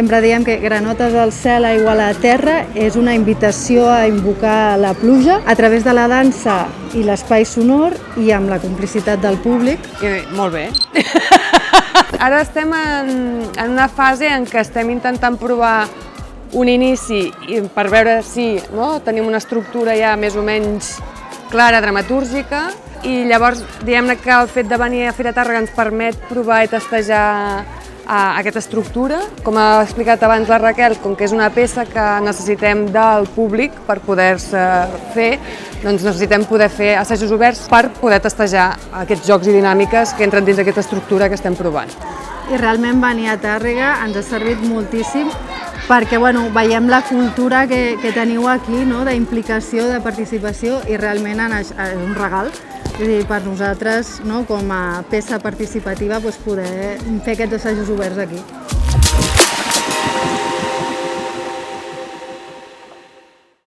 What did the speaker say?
sempre diem que Granotes al cel, aigua a la terra és una invitació a invocar la pluja a través de la dansa i l'espai sonor i amb la complicitat del públic. Molt bé. Ara estem en una fase en què estem intentant provar un inici per veure si tenim una estructura ja més o menys clara, dramatúrgica, i llavors diguem-ne que el fet de venir a Fira Tàrrega ens permet provar i testejar aquesta estructura. Com ha explicat abans la Raquel, com que és una peça que necessitem del públic per poder-se fer, doncs necessitem poder fer assajos oberts per poder testejar aquests jocs i dinàmiques que entren dins d'aquesta estructura que estem provant. I realment venir a Tàrrega ens ha servit moltíssim perquè veiem la cultura que teniu aquí, d'implicació, de participació, i realment és un regal. És a dir, per nosaltres, com a peça participativa, poder fer aquests assajos oberts aquí.